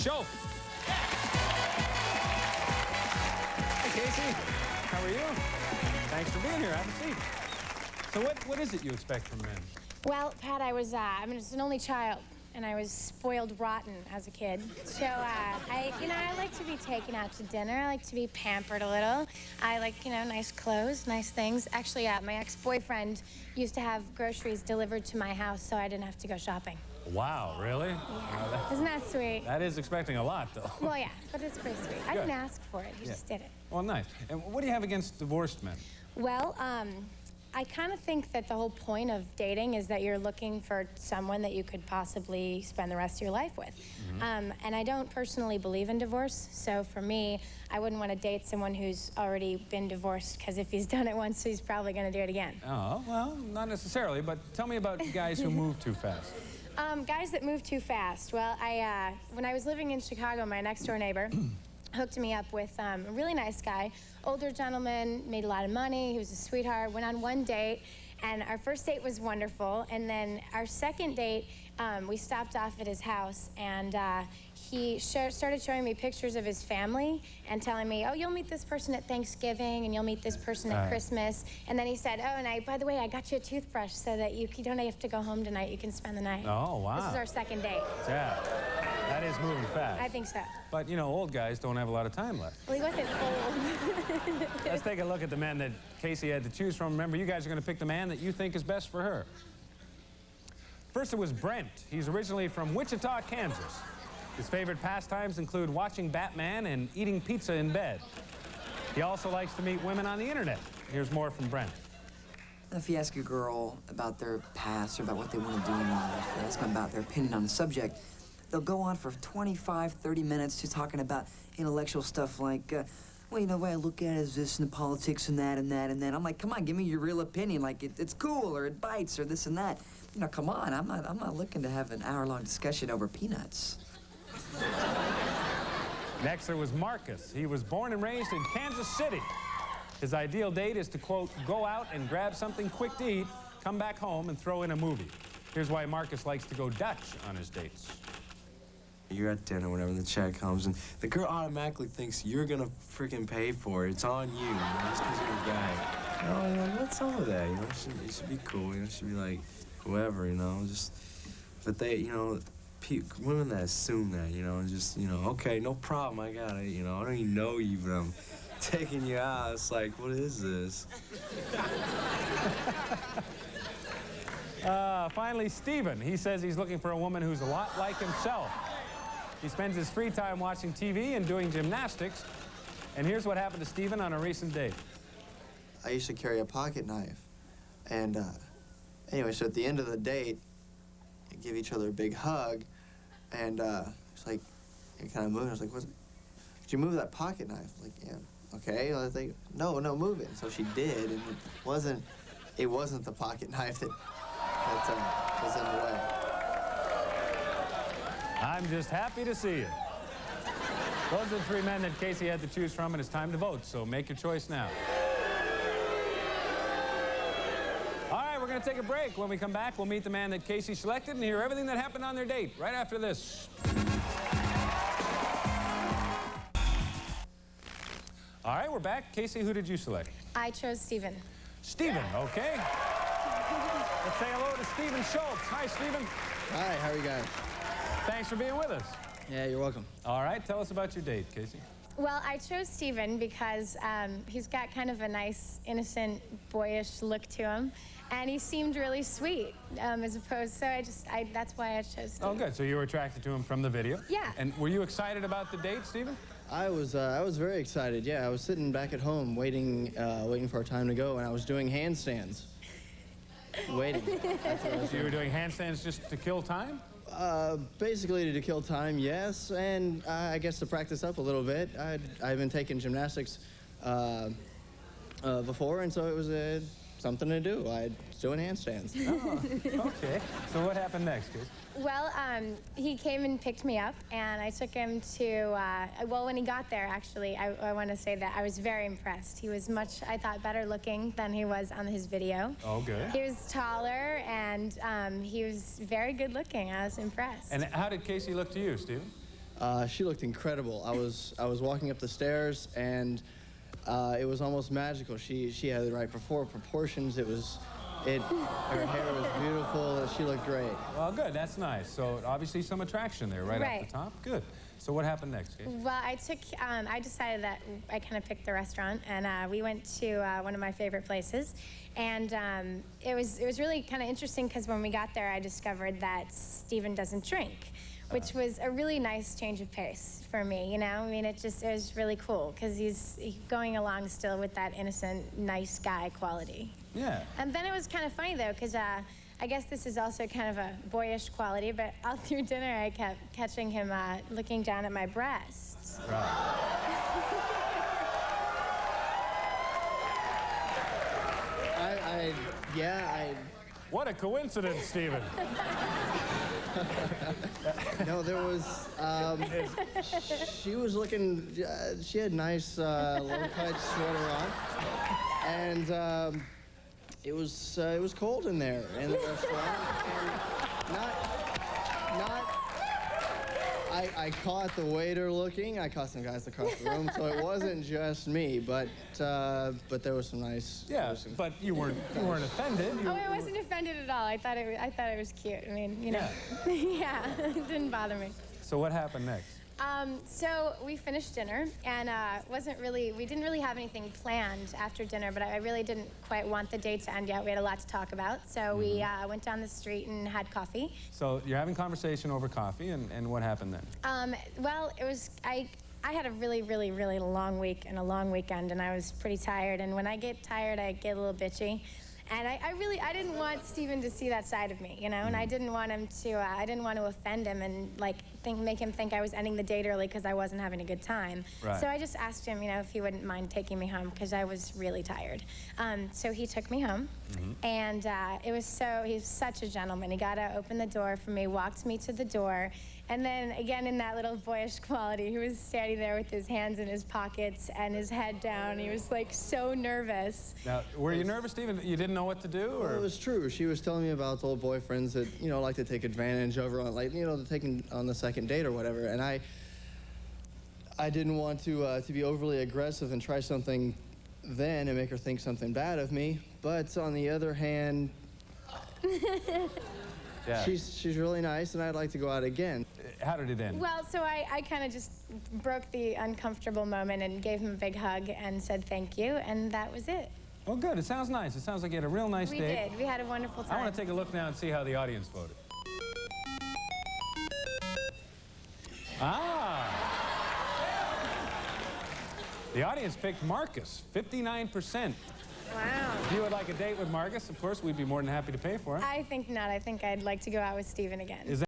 Show. Hey, Casey. How are you? Thanks for being here. Have a seat. So what is it you expect from men? Well, Pat, I'm just an only child, and I was spoiled rotten as a kid. So, I like to be taken out to dinner. I like to be pampered a little. I like, nice clothes, nice things. Actually, my ex-boyfriend used to have groceries delivered to my house, so I didn't have to go shopping. Wow, really? Yeah. Isn't that sweet? That is expecting a lot, though. Well, yeah, but it's pretty sweet. I didn't ask for it. He just did it. Well, nice. And what do you have against divorced men? Well, I kind of think that the whole point of dating is that you're looking for someone that you could possibly spend the rest of your life with. Mm-hmm. And I don't personally believe in divorce, so for me, I wouldn't want to date someone who's already been divorced, because if he's done it once, he's probably going to do it again. Oh, well, not necessarily, but tell me about guys who move too fast. Guys that move too fast. Well, when I was living in Chicago, my next-door neighbor hooked me up with a really nice guy, older gentleman, made a lot of money, he was a sweetheart, went on one date, and our first date was wonderful, and then our second date, we stopped off at his house, and he started showing me pictures of his family and telling me, oh, you'll meet this person at Thanksgiving, and you'll meet this person at Christmas, and then he said, oh, and by the way, I got you a toothbrush so that you don't have to go home tonight, you can spend the night. Oh, wow. This is our second date. Yeah. That is moving fast. I think so. But, old guys don't have a lot of time left. Well, he wasn't old. Let's take a look at the men that Casey had to choose from. Remember, you guys are going to pick the man that you think is best for her. First, it was Brent. He's originally from Wichita, Kansas. His favorite pastimes include watching Batman and eating pizza in bed. He also likes to meet women on the internet. Here's more from Brent. If you ask a girl about their past or about what they want to do in life, or ask them about their opinion on the subject, they'll go on for 25, 30 minutes just talking about intellectual stuff like, well, the way I look at it is this and the politics and that and that and that. I'm like, come on, give me your real opinion. Like, it's cool or it bites or this and that. Come on, I'm not looking to have an hour-long discussion over peanuts. Next, there was Marcus. He was born and raised in Kansas City. His ideal date is to, quote, go out and grab something quick to eat, come back home, and throw in a movie. Here's why Marcus likes to go Dutch on his dates. You're at dinner whenever the check comes, and the girl automatically thinks you're gonna freaking pay for it. It's on you, just because you're a guy. What's all of that? It should be cool. It should be like whoever, just. But they, women that assume that, just, okay, no problem, I got it. I don't even know you, but I'm taking you out. It's like, what is this? Finally, Steven. He says he's looking for a woman who's a lot like himself. He spends his free time watching TV and doing gymnastics. And here's what happened to Steven on a recent date. I used to carry a pocket knife. And anyway, so at the end of the date, you give each other a big hug. And it's like, you kind of moving. I was like, did you move that pocket knife? Like, yeah, okay. I think, no, move it. So she did, and it wasn't the pocket knife that was in the way. I'm just happy to see you. Those are the three men that Casey had to choose from, and it's time to vote, so make your choice now. All right, we're going to take a break. When we come back, we'll meet the man that Casey selected and hear everything that happened on their date right after this. All right, we're back. Casey, who did you select? I chose Steven. Steven, okay. Let's say hello to Steven Schultz. Hi, Steven. Hi, how are you guys? Thanks for being with us. Yeah, you're welcome. All right, tell us about your date, Casey. Well, I chose Steven because he's got kind of a nice, innocent, boyish look to him, and he seemed really sweet, as opposed. So that's why I chose Steven. Oh, good. So you were attracted to him from the video. Yeah. And were you excited about the date, Steven? I was very excited. Yeah, I was sitting back at home waiting for our time to go, and I was doing handstands. Waiting. So you were doing handstands just to kill time? Basically to kill time, yes, and I guess to practice up a little bit. I've been taking gymnastics before, and so it was something to do. I was doing handstands. Oh, okay. So what happened next, Casey? Well, he came and picked me up, and I took him to, well, when he got there, actually, I want to say that I was very impressed. He was much, I thought, better looking than he was on his video. Oh, good. He was taller, and he was very good looking. I was impressed. And how did Casey look to you, Steven? She looked incredible. I was walking up the stairs, and it was almost magical. She had the right proportions. Her hair was beautiful. She looked great. Well, good. That's nice. So obviously some attraction there right off the top. Good. So what happened next, Kate? Well, I decided that I kind of picked the restaurant, and we went to one of my favorite places. And it was really kind of interesting because when we got there, I discovered that Steven doesn't drink, which was a really nice change of pace for me, you know? I mean, it was really cool because he's going along still with that innocent, nice guy quality. Yeah. And then it was kind of funny, though, because I guess this is also kind of a boyish quality, but all through dinner, I kept catching him looking down at my breasts. Right. What a coincidence, Steven. No, there was, she was looking, she had nice low-cut sweater on, and it was cold in there in the restaurant, and I caught the waiter looking. I caught some guys across the room, so it wasn't just me. But there was some nice. Yeah, but you weren't offended. I wasn't offended at all. I thought it was cute. I mean, you know, yeah, it didn't bother me. So what happened next? So we finished dinner, and we didn't really have anything planned after dinner, but I really didn't quite want the date to end yet. We had a lot to talk about, so we went down the street and had coffee. So you're having conversation over coffee, and what happened then? Well, I had a really, really, really long week and a long weekend, and I was pretty tired, and when I get tired, I get a little bitchy. And I didn't want Steven to see that side of me, you know, and I didn't want him to, I didn't want to offend him and make him think I was ending the date early because I wasn't having a good time. Right. So I just asked him, you know, if he wouldn't mind taking me home because I was really tired. So he took me home, and he was such a gentleman. He got to open the door for me, walked me to the door, and then again in that little boyish quality, he was standing there with his hands in his pockets and his head down. He was like so nervous. Now, were you nervous, Steven? You didn't know what to do, or? Well, it was true. She was telling me about old boyfriends that, you know, like to take advantage over on, like, you know, taking on the second date or whatever. And I didn't want to be overly aggressive and try something then and make her think something bad of me. But on the other hand, Yeah. she's really nice, and I'd like to go out again. How did it end? Well, so I kind of just broke the uncomfortable moment and gave him a big hug and said thank you, and that was it. Well, good. It sounds nice. It sounds like you had a real nice date. We did. We had a wonderful time. I want to take a look now and see how the audience voted. The audience picked Marcus, 59%. Wow. If you would like a date with Marcus, of course, we'd be more than happy to pay for it. I think not. I think I'd like to go out with Steven again.